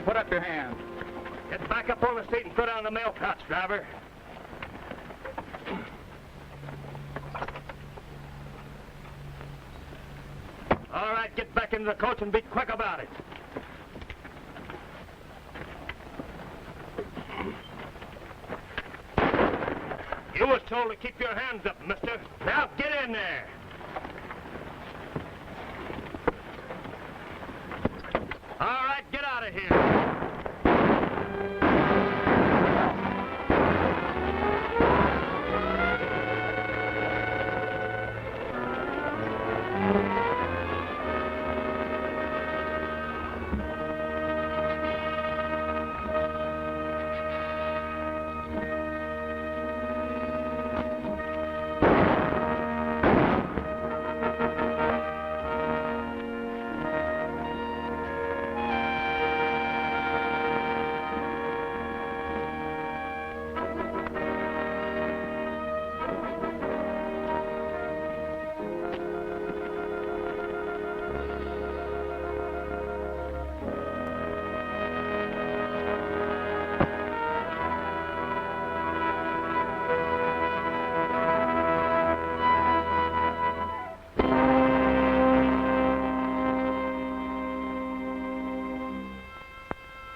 Put up your hand. Get back up on the seat and throw down the mail pouch, driver. All right, get back into the coach and be quick about it. You was told to keep your hands up, mister. Now get in there. All right, get out of here.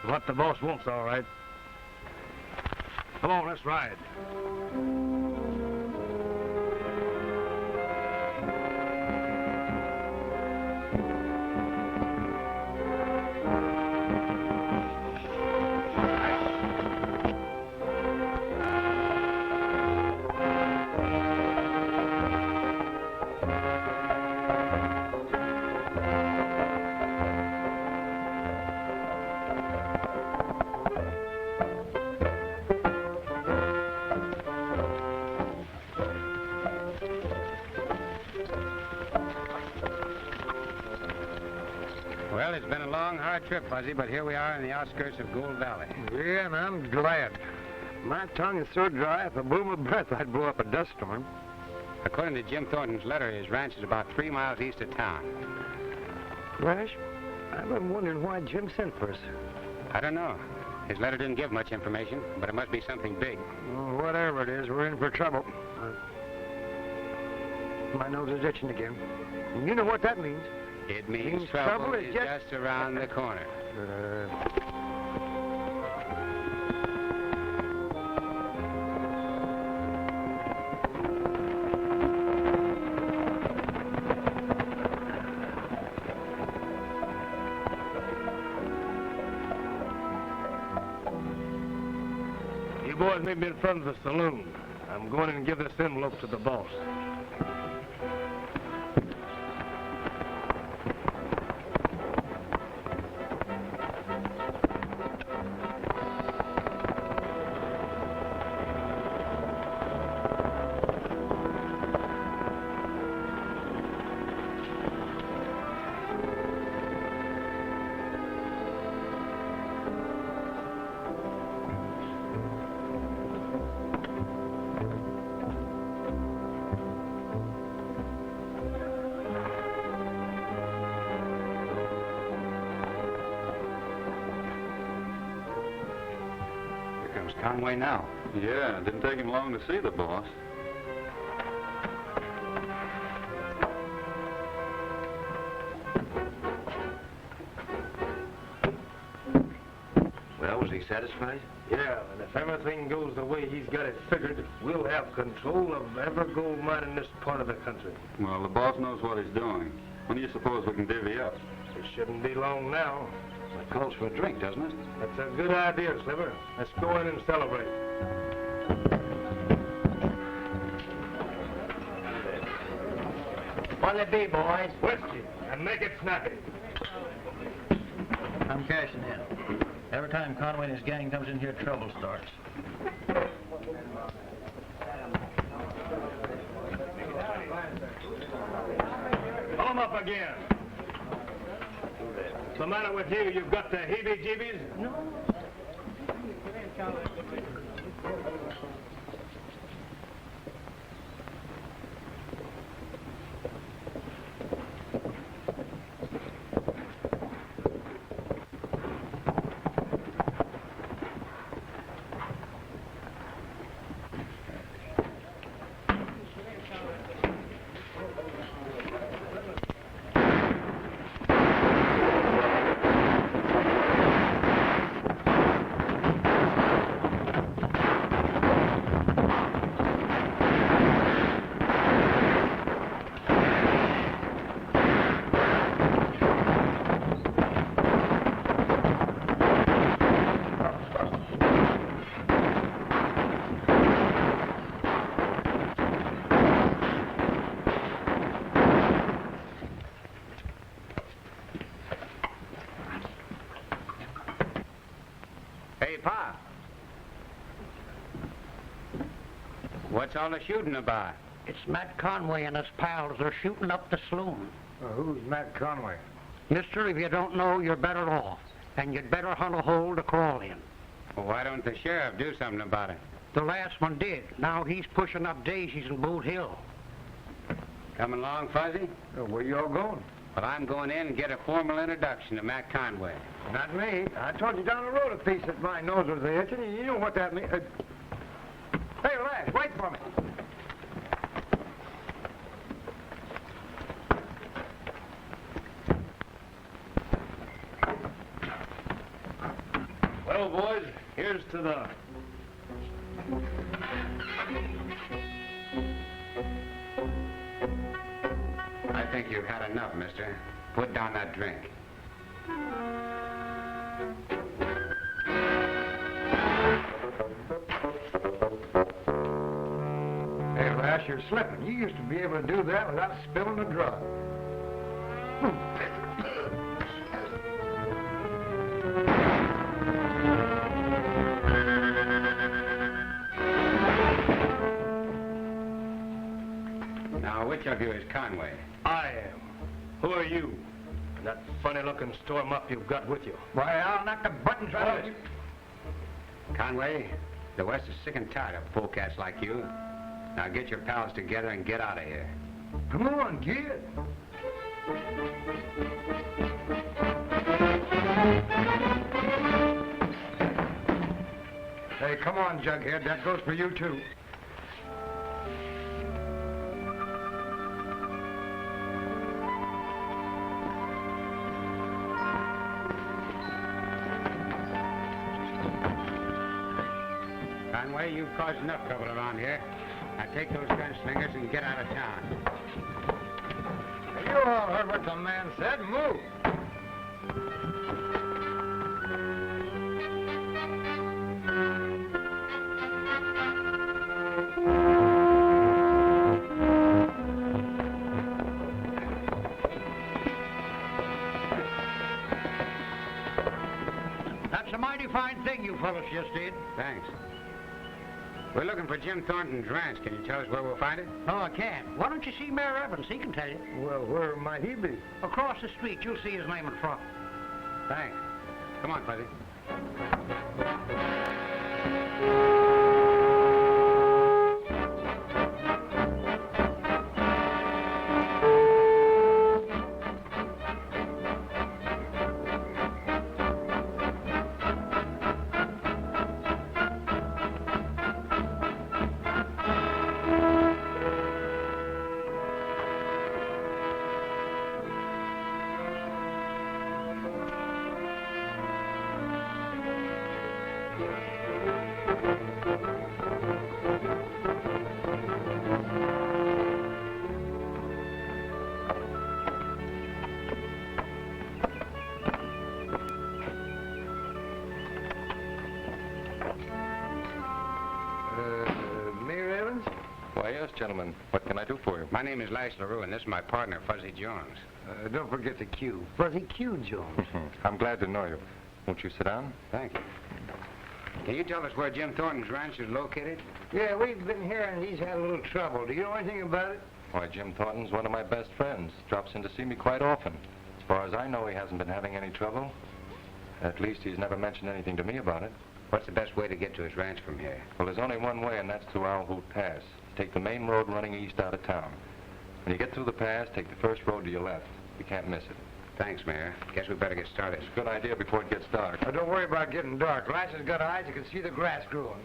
What the boss wants, all right. Come on, let's ride. Well, it's been a long, hard trip, Fuzzy, but here we are in the outskirts of Gold Valley. Yeah, and I'm glad. My tongue is so dry, if I blew my breath, I'd blow up a dust storm. According to Jim Thornton's letter, his ranch is about 3 miles east of town. Rash, I've been wondering why Jim sent for us. I don't know. His letter didn't give much information, but it must be something big. Well, whatever it is, we're in for trouble. My nose is itching again. And you know what that means. It means trouble is just around the corner. You boys meet me in front of the saloon. I'm going in and give this envelope to the boss. Conway now. Yeah, it didn't take him long to see the boss. Well, was he satisfied? Yeah, and if everything goes the way he's got it figured, we'll have control of every gold mine in this part of the country. Well, the boss knows what he's doing. When do you suppose we can divvy up? It shouldn't be long now. That calls for a drink, doesn't it? That's a good idea, Sliver. Let's go in and celebrate. What'll it be, boys? Whiskey, and make it snappy. I'm cashing in. Every time Conway and his gang comes in here, trouble starts. Pull 'em up again. What's the matter with you? You've got the heebie-jeebies? No. Hey, Pa. What's all the shooting about? It's Matt Conway and his pals. They're shooting up the saloon. Who's Matt Conway? Mister, if you don't know, you're better off. And you'd better hunt a hole to crawl in. Well, why don't the sheriff do something about it? The last one did. Now he's pushing up daisies in Boot Hill. Coming along, Fuzzy? Where you all going? Well, I'm going in and get a formal introduction to Matt Conway. Not me. I told you down the road a piece that my nose was itching, and you know what that means. Hey, Lash, wait for me. Well, boys, here's to the... I think you've had enough, mister. Put down that drink. Hey, Lash, you're slipping. You used to be able to do that without spilling a drop. Now, which of you is Conway? I am. Who are you? And that funny-looking store muff you've got with you. Why, I'll knock the buttons right out of you. Conway, the West is sick and tired of polecats like you. Now get your pals together and get out of here. Come on, kid. Hey, come on, Jughead. That goes for you, too. Conway, you've caused enough trouble around here. Now take those gunslingers and get out of town. You all heard what the man said. Move. That's a mighty fine thing you fellas just did. Thanks. We're looking for Jim Thornton's ranch. Can you tell us where we'll find it? No, I can't. Why don't you see Mayor Evans? He can tell you. Well, where might he be? Across the street, you'll see his name in front. Thanks. Come on, Fuzzy. gentlemen. What can I do for you? My name is Lash LaRue, and this is my partner, Fuzzy Jones. Don't forget the Q. Fuzzy Q, Jones. I'm glad to know you. Won't you sit down? Thank you. Can you tell us where Jim Thornton's ranch is located? Yeah, we've been hearing he's had a little trouble. Do you know anything about it? Why, Jim Thornton's one of my best friends. Drops in to see me quite often. As far as I know, he hasn't been having any trouble. At least he's never mentioned anything to me about it. What's the best way to get to his ranch from here? Well, there's only one way, and that's through Owl Hoot Pass. Take the main road running east out of town. When you get through the pass, take the first road to your left. You can't miss it. Thanks, Mayor. Guess we better get started. It's a good idea before it gets dark. Oh, don't worry about getting dark. Lash has got eyes. You can see the grass growing.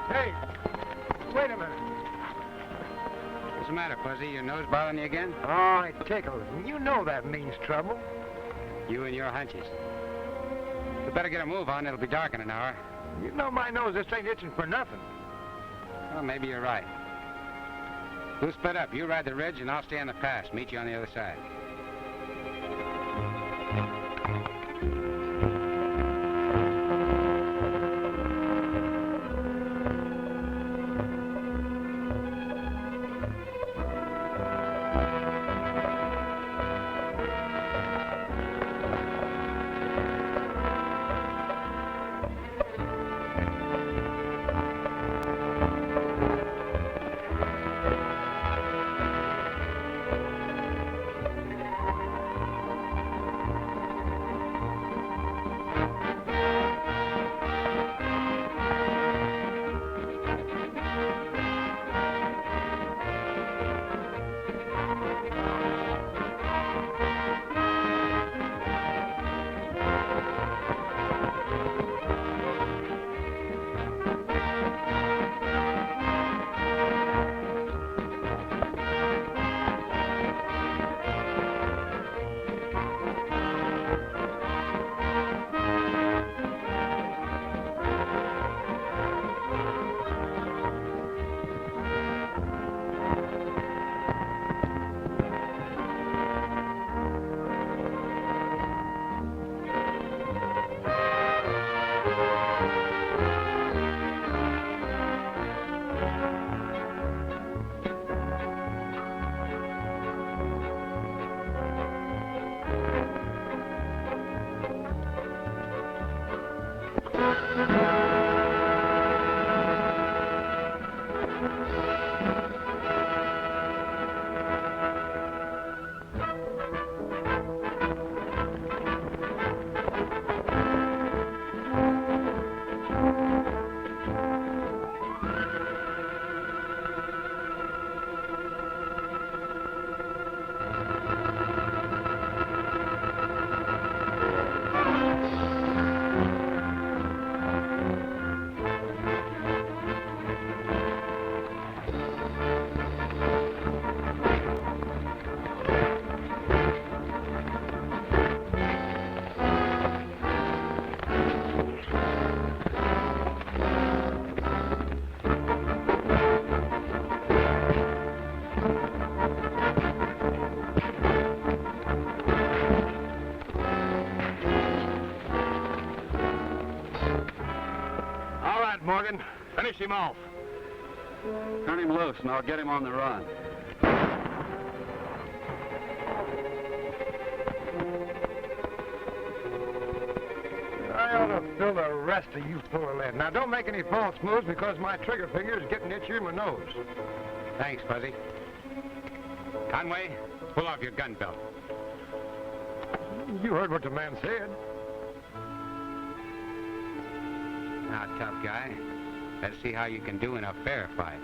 Hey, wait a minute. What's the matter, Fuzzy? Your nose bothering you again? Oh, it tickles. You know that means trouble. You and your hunches. We better get a move on. It'll be dark in an hour. You know my nose just ain't itching for nothing. Well, maybe you're right. We'll split up. You ride the ridge, and I'll stay on the pass. Meet you on the other side. All right, Morgan. Finish him off. Turn him loose and I'll get him on the run. I ought to fill the rest of you full of lead. Now, don't make any false moves because my trigger finger is getting itchy in my nose. Thanks, Fuzzy. Conway, pull off your gun belt. You heard what the man said. Now, tough guy, let's see how you can do in a fair fight.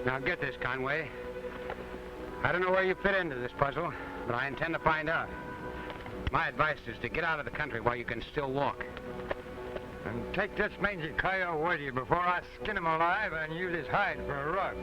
Now get this, Conway. I don't know where you fit into this puzzle, but I intend to find out. My advice is to get out of the country while you can still walk. And take this mangy coyote with you before I skin him alive and use his hide for a rug.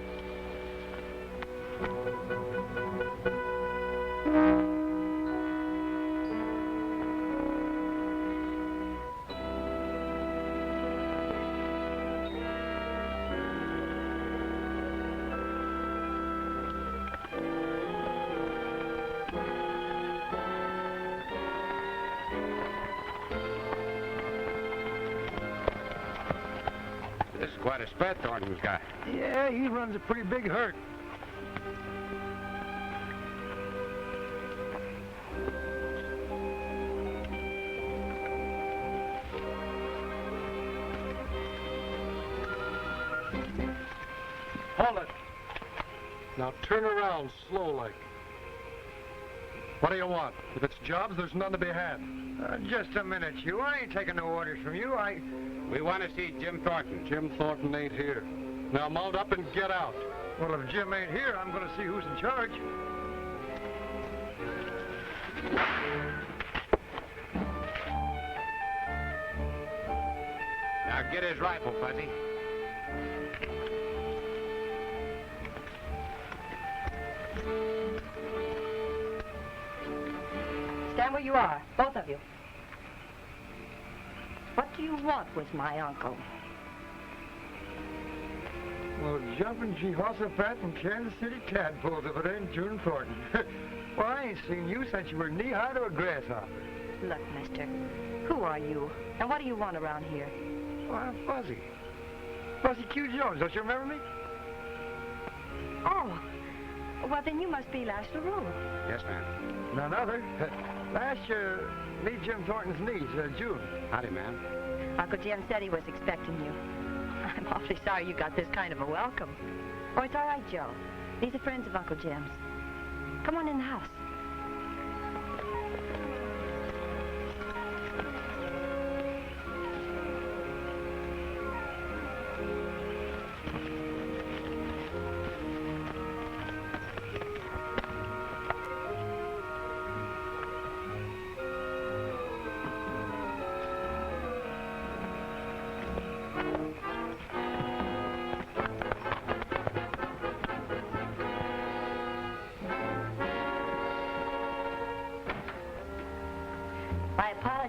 This is quite a spread Thornton's got. Yeah, he runs a pretty big herd. Hold it. Now turn around slow like. What do you want? If it's jobs, there's none to be had. Just a minute, Hugh. I ain't taking no orders from you. We want to see Jim Thornton. Jim Thornton ain't here. Now mount up and get out. Well, if Jim ain't here, I'm going to see who's in charge. Now get his rifle, Fuzzy. Stand where you are, both of you. What do you want with my uncle? Well, jumping Jehoshaphat and Kansas City tadpoles if it ain't June Thornton. Well, I ain't seen you since you were knee-high to a grasshopper. Look, mister, who are you? And what do you want around here? Well, I'm Fuzzy. Fuzzy Q. Jones, don't you remember me? Oh, well, then you must be Lash LaRue. Yes, ma'am. None other. Last year, meet Jim Thornton's niece, June. Howdy, ma'am. Uncle Jim said he was expecting you. I'm awfully sorry you got this kind of a welcome. Oh, it's all right, Joe. These are friends of Uncle Jim's. Come on in the house.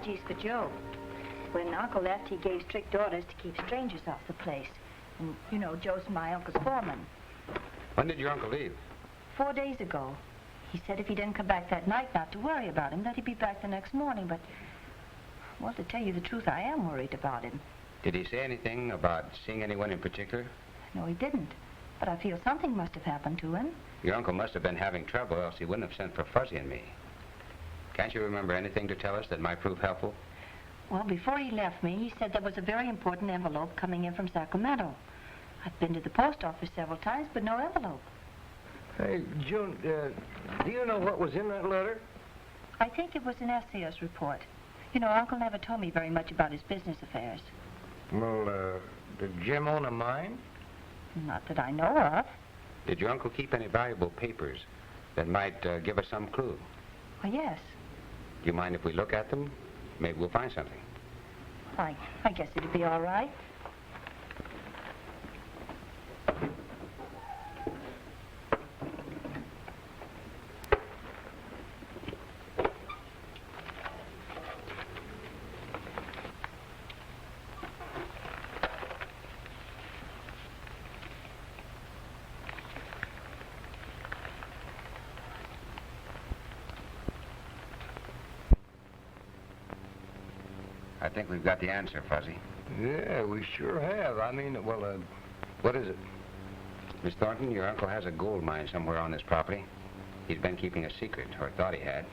apologies for Joe. When Uncle left, he gave strict orders to keep strangers off the place. And, you know, Joe's my uncle's foreman. When did your uncle leave? 4 days ago. He said if he didn't come back that night, not to worry about him, that he'd be back the next morning. But, well, to tell you the truth, I am worried about him. Did he say anything about seeing anyone in particular? No, he didn't. But I feel something must have happened to him. Your uncle must have been having trouble, else he wouldn't have sent for Fuzzy and me. Can't you remember anything to tell us that might prove helpful? Well, before he left me, he said there was a very important envelope coming in from Sacramento. I've been to the post office several times, but no envelope. Hey, June, do you know what was in that letter? I think it was an essayer's report. You know, Uncle never told me very much about his business affairs. Well, did Jim own a mine? Not that I know of. Did your uncle keep any valuable papers that might give us some clue? Well, yes. Do you mind if we look at them? Maybe we'll find something. I guess it'd be all right. I think we've got the answer, Fuzzy. Yeah, we sure have. I mean, well, what is it? Miss Thornton, your uncle has a gold mine somewhere on this property. He's been keeping a secret, or thought he had.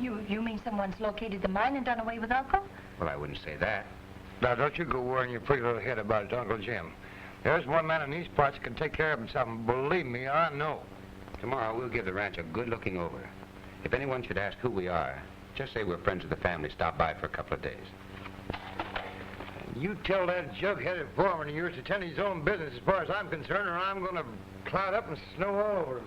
You mean someone's located the mine and done away with Uncle? Well, I wouldn't say that. Now, don't you go worrying your pretty little head about it, Uncle Jim. There's one man in these parts that can take care of himself, and believe me, I know. Tomorrow, we'll give the ranch a good looking over. If anyone should ask who we are, just say we're friends of the family, stop by for a couple of days. You tell that jug-headed foreman of yours to tend his own business as far as I'm concerned, or I'm going to cloud up and snow all over him.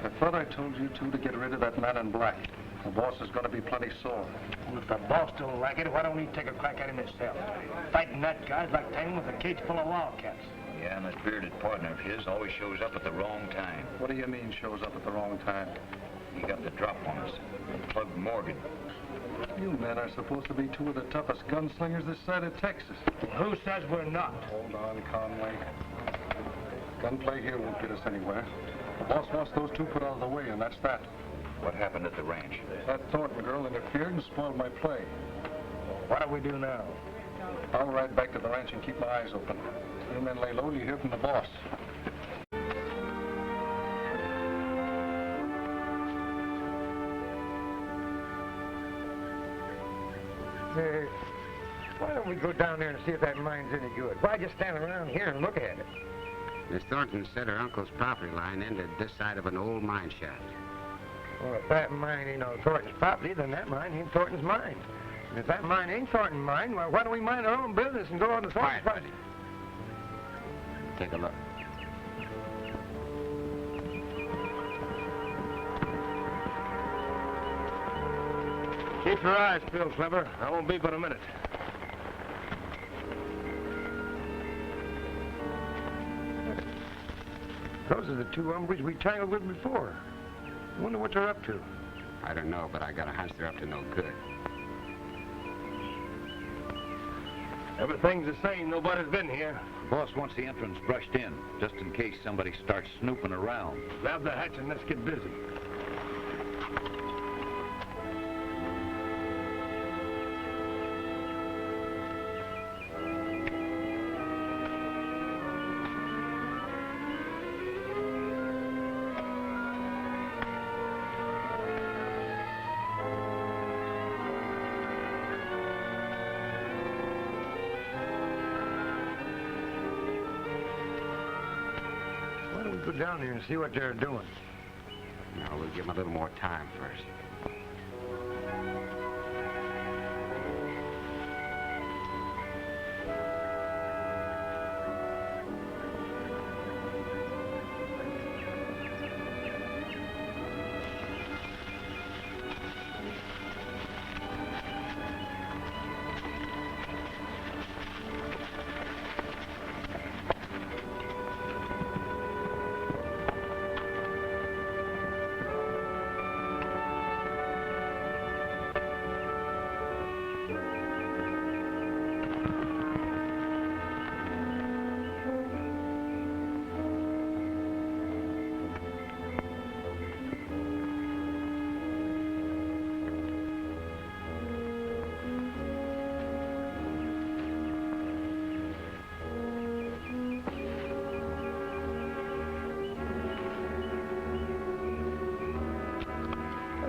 I thought I told you two to get rid of that man in black. The boss is going to be plenty sore. Well, if the boss don't like it, why don't he take a crack at him himself? Fighting that guy's like tying him with a cage full of wildcats. Yeah, and that bearded partner of his always shows up at the wrong time. What do you mean shows up at the wrong time? He got the drop on us. Plug Morgan. You men are supposed to be two of the toughest gunslingers this side of Texas. Who says we're not? Hold on, Conway. Gunplay here won't get us anywhere. The boss wants those two put out of the way, and that's that. What happened at the ranch? That Thornton girl interfered and spoiled my play. What do we do now? I'll ride back to the ranch and keep my eyes open. You men lay low till you hear from the boss. Hey, why don't we go down there and see if that mine's any good? Why just stand around here and look at it? Miss Thornton said her uncle's property line ended this side of an old mine shaft. Well, if that mine ain't on Thornton's property, then that mine ain't Thornton's mine. And if that mine ain't Thornton's mine, well, why don't we mind our own business and go on to Thornton's property? Take a look. Keep your eyes peeled, Clever. I won't be but a minute. Those are the two hombres we tangled with before. I wonder what they're up to. I don't know, but I got a hunch they're up to no good. Everything's the same. Nobody's been here. Boss wants the entrance brushed in, just in case somebody starts snooping around. Grab the hatch and let's get busy. Why don't we go down there and see what they're doing? No, we'll give them a little more time first.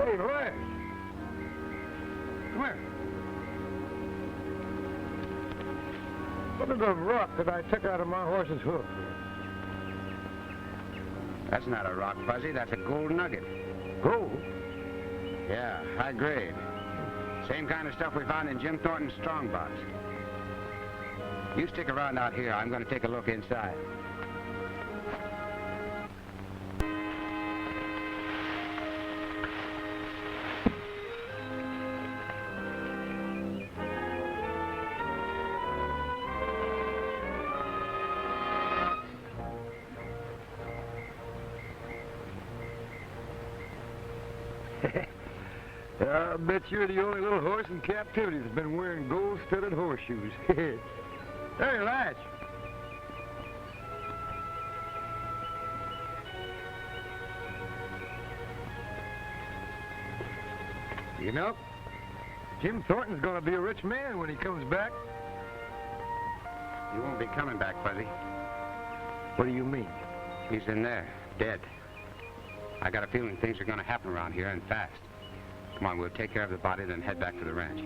Hey, Lance. Come here. What is the rock that I took out of my horse's hoof? That's not a rock, Fuzzy. That's a gold nugget. Gold? Yeah, high grade. Same kind of stuff we found in Jim Thornton's strongbox. You stick around out here. I'm going to take a look inside. I bet you're the only little horse in captivity that's been wearing gold-studded horseshoes. Hey, Latch. You know, Jim Thornton's gonna be a rich man when he comes back. He won't be coming back, Fuzzy. What do you mean? He's in there, dead. I got a feeling things are going to happen around here, and fast. Come on, we'll take care of the body, then head back to the ranch.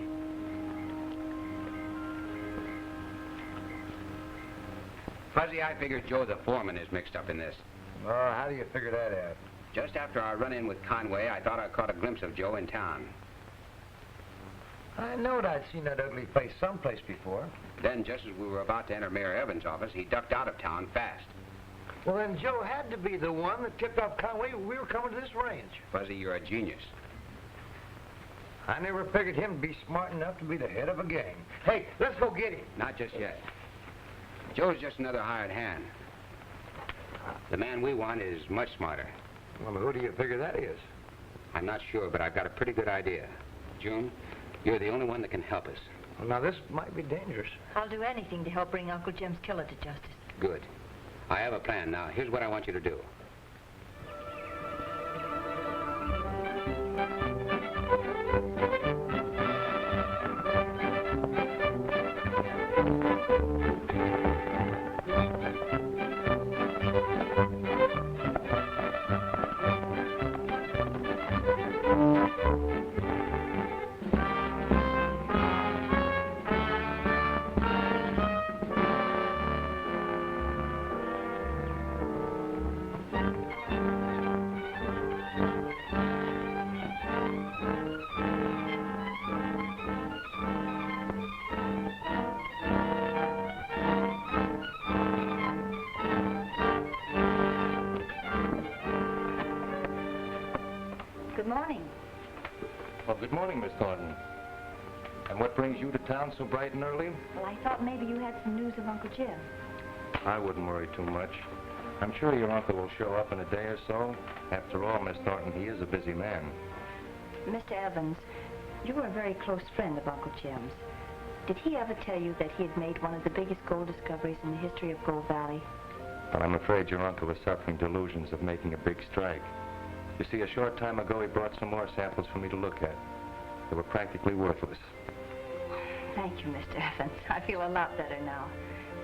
Fuzzy, I figure Joe the foreman is mixed up in this. Oh, how do you figure that out? Just after our run-in with Conway, I thought I caught a glimpse of Joe in town. I knowed I'd seen that ugly face someplace before. Then, just as we were about to enter Mayor Evans' office, he ducked out of town fast. Well, then Joe had to be the one that tipped off Conway we were coming to this ranch. Fuzzy, you're a genius. I never figured him to be smart enough to be the head of a gang. Hey, let's go get him. Not just yet. Joe's just another hired hand. The man we want is much smarter. Well, who do you figure that is? I'm not sure, but I've got a pretty good idea. June, you're the only one that can help us. Well, now, this might be dangerous. I'll do anything to help bring Uncle Jim's killer to justice. Good. I have a plan. Now, here's what I want you to do. Good morning. Well, good morning, Miss Thornton. And what brings you to town so bright and early? Well, I thought maybe you had some news of Uncle Jim. I wouldn't worry too much. I'm sure your uncle will show up in a day or so. After all, Miss Thornton, he is a busy man. Mr. Evans, you were a very close friend of Uncle Jim's. Did he ever tell you that he had made one of the biggest gold discoveries in the history of Gold Valley? But I'm afraid your uncle is suffering delusions of making a big strike. You see, a short time ago, he brought some more samples for me to look at. They were practically worthless. Thank you, Mr. Evans. I feel a lot better now.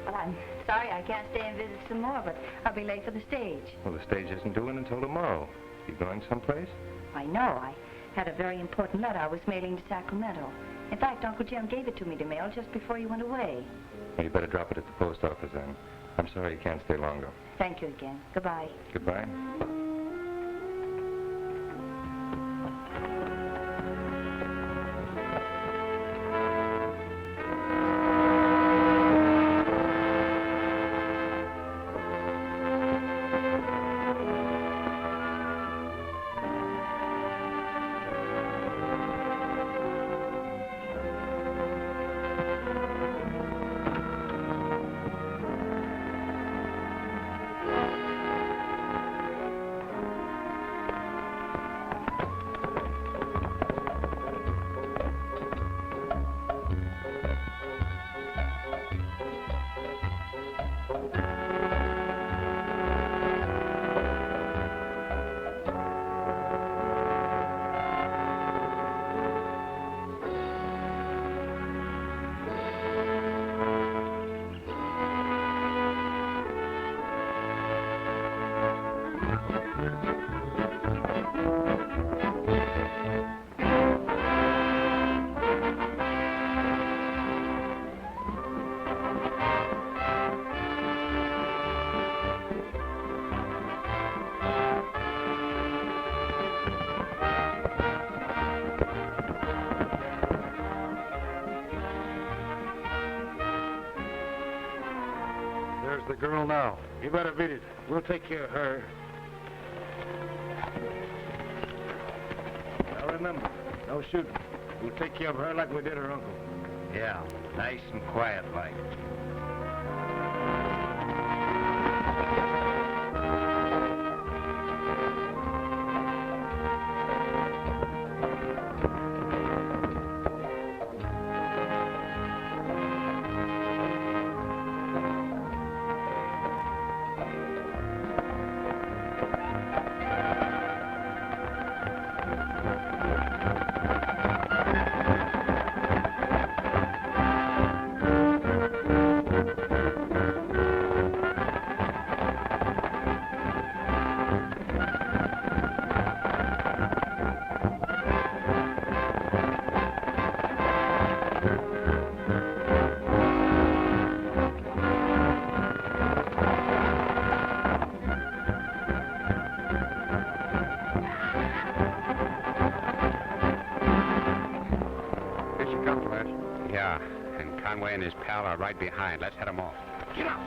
Well, I'm sorry I can't stay and visit some more, but I'll be late for the stage. Well, the stage isn't due in until tomorrow. You going someplace? I know. I had a very important letter I was mailing to Sacramento. In fact, Uncle Jim gave it to me to mail just before he went away. Well, you better drop it at the post office then. I'm sorry you can't stay longer. Thank you again. Goodbye. Goodbye. girl now? You better beat it. We'll take care of her. Now remember, no shooting. We'll take care of her like we did her uncle. Yeah, nice and quiet like. Yeah, and Conway and his pal are right behind. Let's head them off. Get up!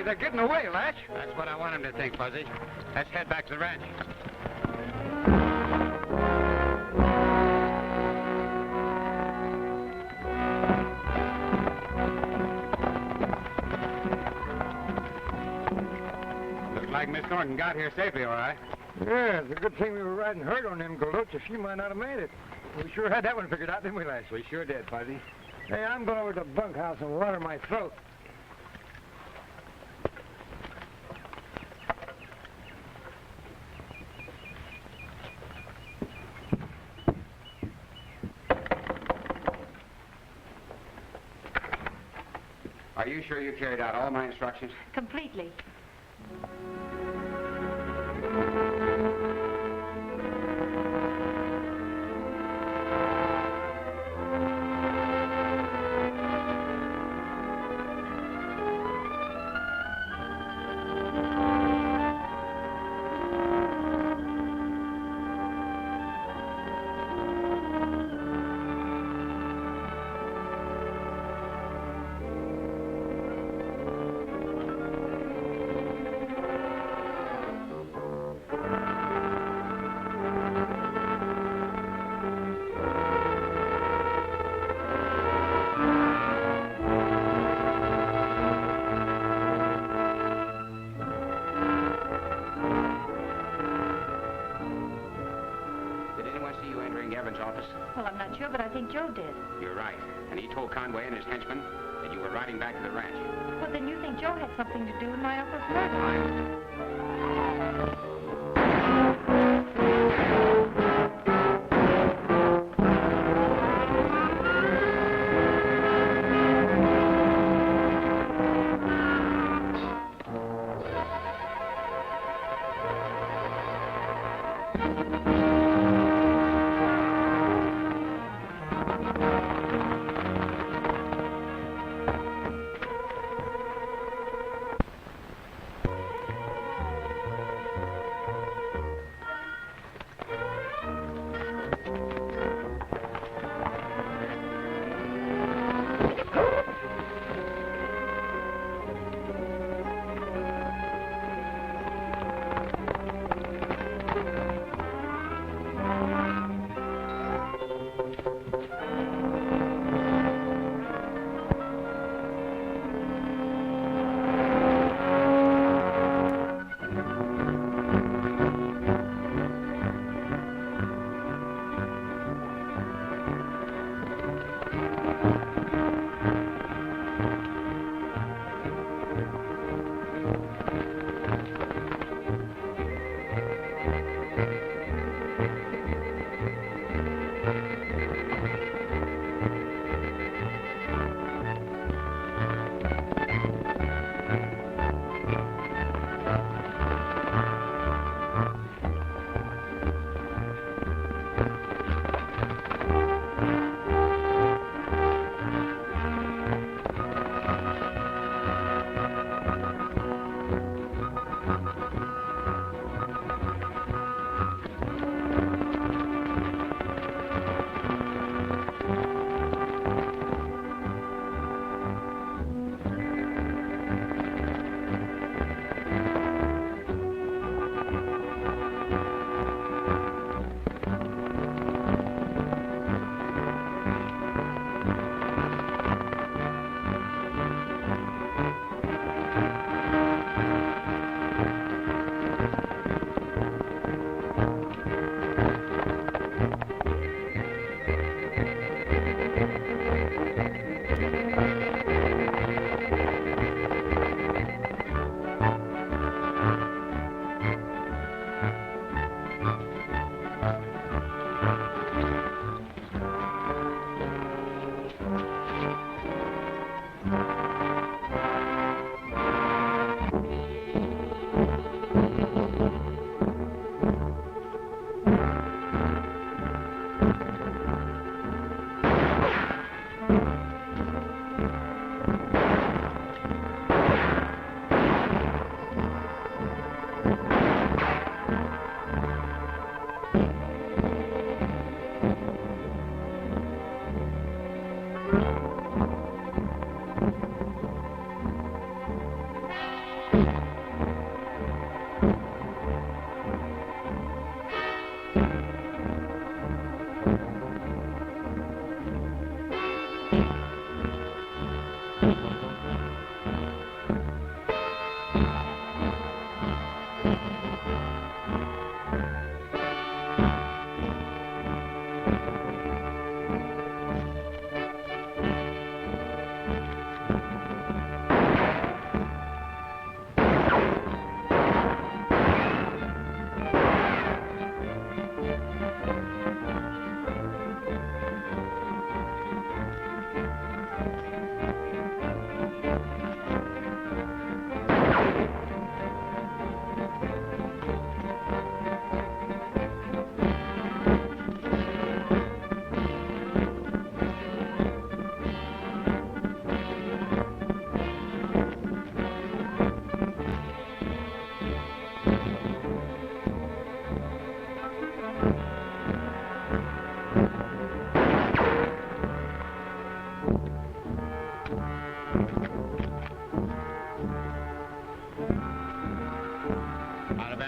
They're getting away, Latch. That's what I want him to think, Fuzzy. Let's head back to the ranch. Looks like Miss Thornton got here safely, all right. Yeah, it's a good thing we were riding herd on them galoches. She might not have made it. We sure had that one figured out, didn't we, Latch? We sure did, Fuzzy. Hey, I'm going over to the bunkhouse and water my throat. Are you sure you carried out all my instructions? Completely. Conway's office? Well, I'm not sure, but I think Joe did. You're right. And he told Conway and his henchmen that you were riding back to the ranch. Well, then you think Joe had something to do with my uncle's murder?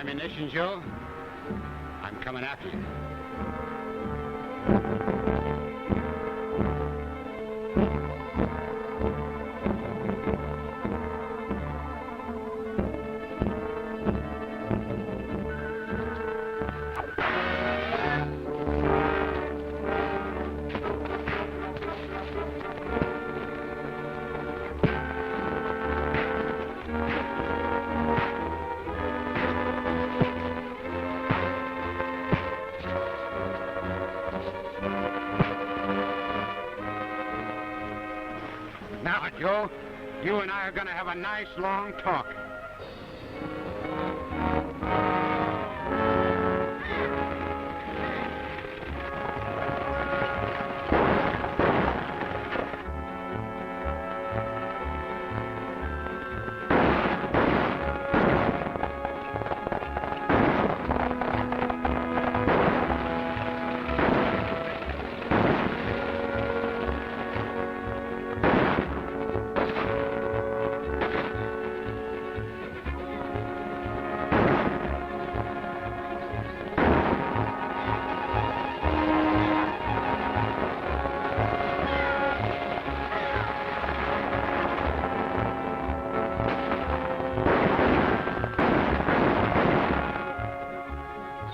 ammunition, Joe? I'm coming after you. You and I are going to have a nice long talk.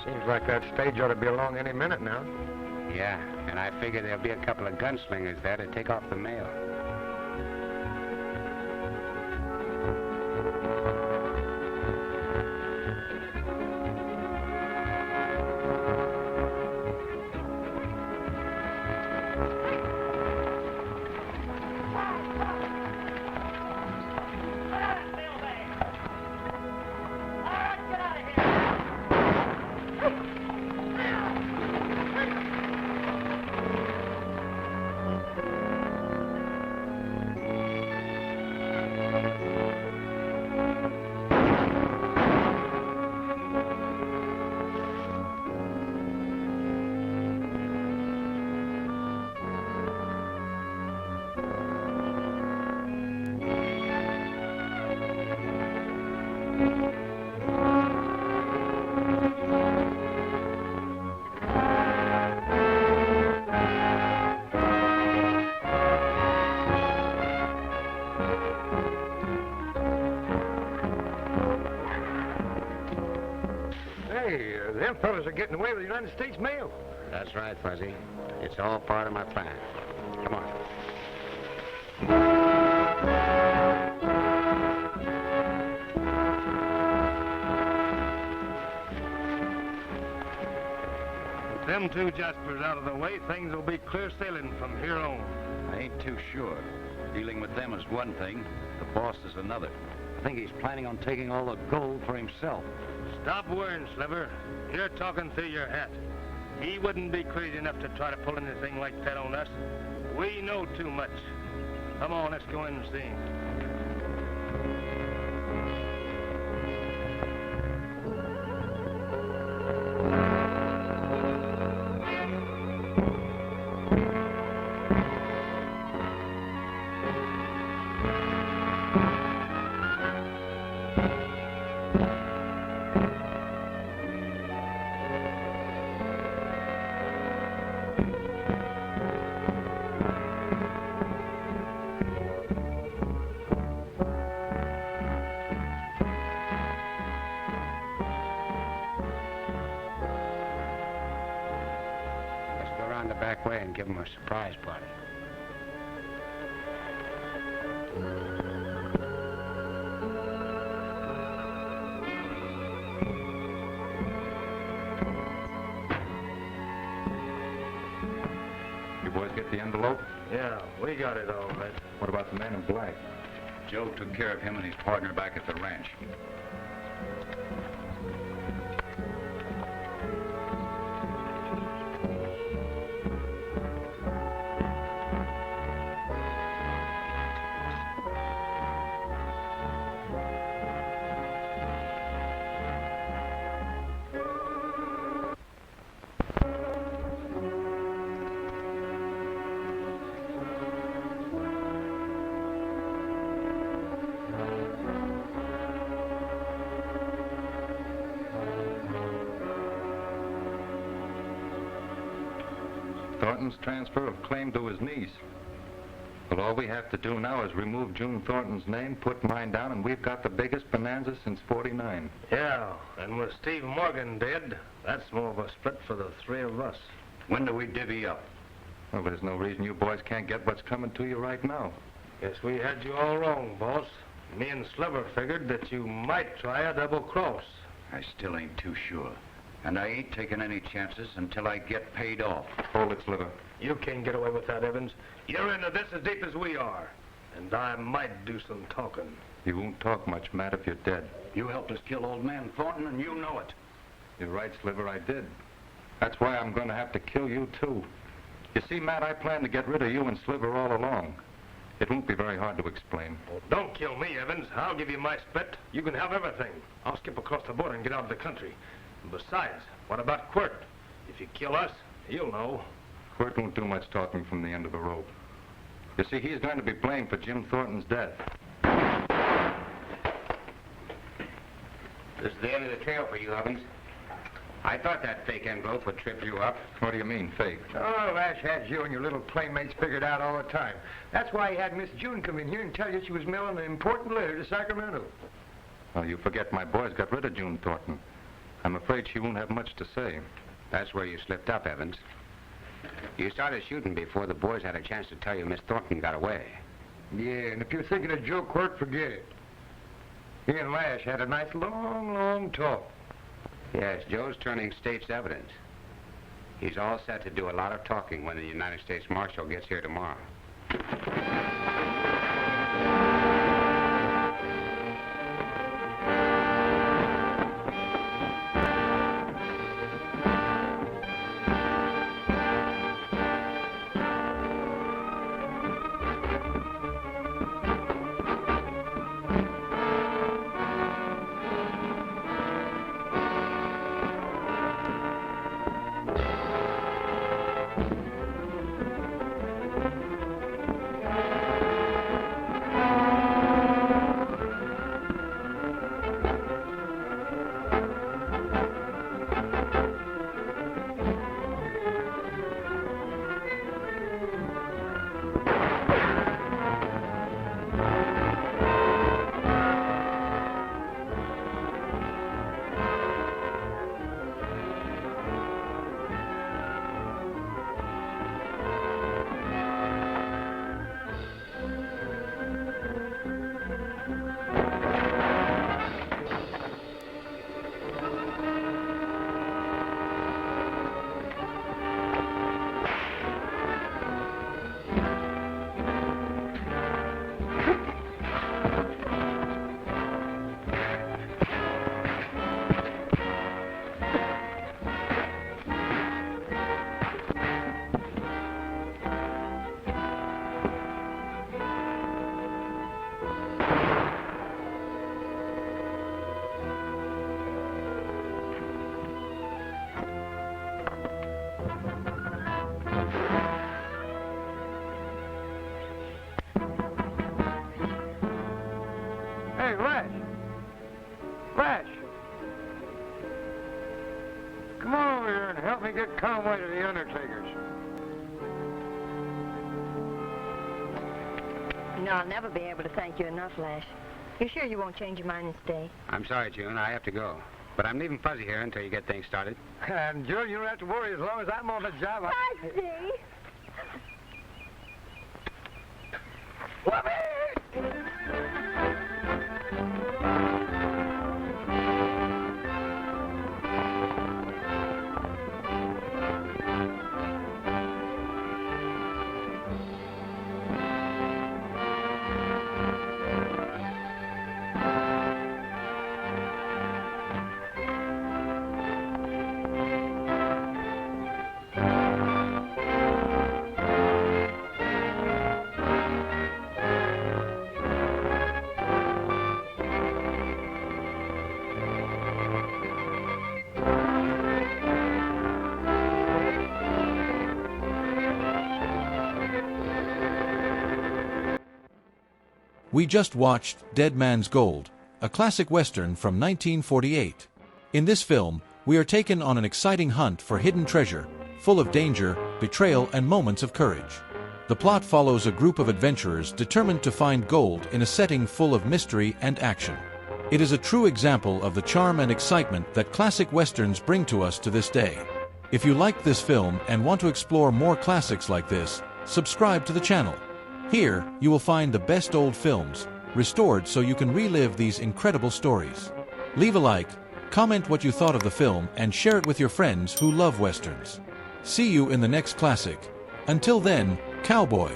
Seems like that stage ought to be along any minute now. Yeah, and I figure there'll be a couple of gunslingers there to take off the mail. Hey, them fellas are getting away with the United States mail. That's right, Fuzzy. It's all part of my plan. Come on. With them two Jaspers out of the way, things will be clear sailing from here on. I ain't too sure. Dealing with them is one thing, the boss is another. I think he's planning on taking all the gold for himself. Stop worrying, Sliver. You're talking through your hat. He wouldn't be crazy enough to try to pull anything like that on us. We know too much. Come on, let's go in and see him. The back way and give them a surprise party. You boys get the envelope? Yeah, we got it all right. What about the man in black? Joe took care of him and his partner back at the ranch. Thornton's transfer of claim to his niece. Well, all we have to do now is remove June Thornton's name, put mine down, and we've got the biggest bonanza since '49. Yeah, and with Steve Morgan dead, that's more of a split for the three of us. When do we divvy up? Well, there's no reason you boys can't get what's coming to you right now. Guess we had you all wrong, boss. Me and Sliver figured that you might try a double cross. I still ain't too sure. And I ain't taking any chances until I get paid off. Hold it, Sliver. You can't get away with that, Evans. You're into this as deep as we are. And I might do some talking. You won't talk much, Matt, if you're dead. You helped us kill old man Thornton, and you know it. You're right, Sliver, I did. That's why I'm going to have to kill you, too. You see, Matt, I planned to get rid of you and Sliver all along. It won't be very hard to explain. Well, don't kill me, Evans. I'll give you my split. You can have everything. I'll skip across the border and get out of the country. And besides, what about Quirt? If you kill us, you'll know. Quirt won't do much talking from the end of the rope. You see, he's going to be blamed for Jim Thornton's death. This is the end of the trail for you, Evans. I thought that fake envelope would trip you up. What do you mean, fake? Oh, Ash had you and your little playmates figured out all the time. That's why he had Miss June come in here and tell you she was mailing an important letter to Sacramento. Well, you forget my boys got rid of June Thornton. I'm afraid she won't have much to say. That's where you slipped up, Evans. You started shooting before the boys had a chance to tell you Miss Thornton got away. Yeah, and if you're thinking of Joe Quirt, forget it. He and Lash had a nice long talk. Yes, Joe's turning state's evidence. He's all set to do a lot of talking when the United States Marshal gets here tomorrow. Hey, Lash! Lash! Come on over here and help me get Conway to the undertaker's. You know, I'll never be able to thank you enough, Lash. You sure you won't change your mind and stay? I'm sorry, June. I have to go. But I'm leaving Fuzzy here until you get things started. And, June, you don't have to worry as long as I'm on the job. Fuzzy! We just watched Dead Man's Gold, a classic western from 1948. In this film, we are taken on an exciting hunt for hidden treasure, full of danger, betrayal, and moments of courage. The plot follows a group of adventurers determined to find gold in a setting full of mystery and action. It is a true example of the charm and excitement that classic westerns bring to us to this day. If you liked this film and want to explore more classics like this, subscribe to the channel. Here, you will find the best old films, restored so you can relive these incredible stories. Leave a like, comment what you thought of the film, and share it with your friends who love westerns. See you in the next classic. Until then, cowboy.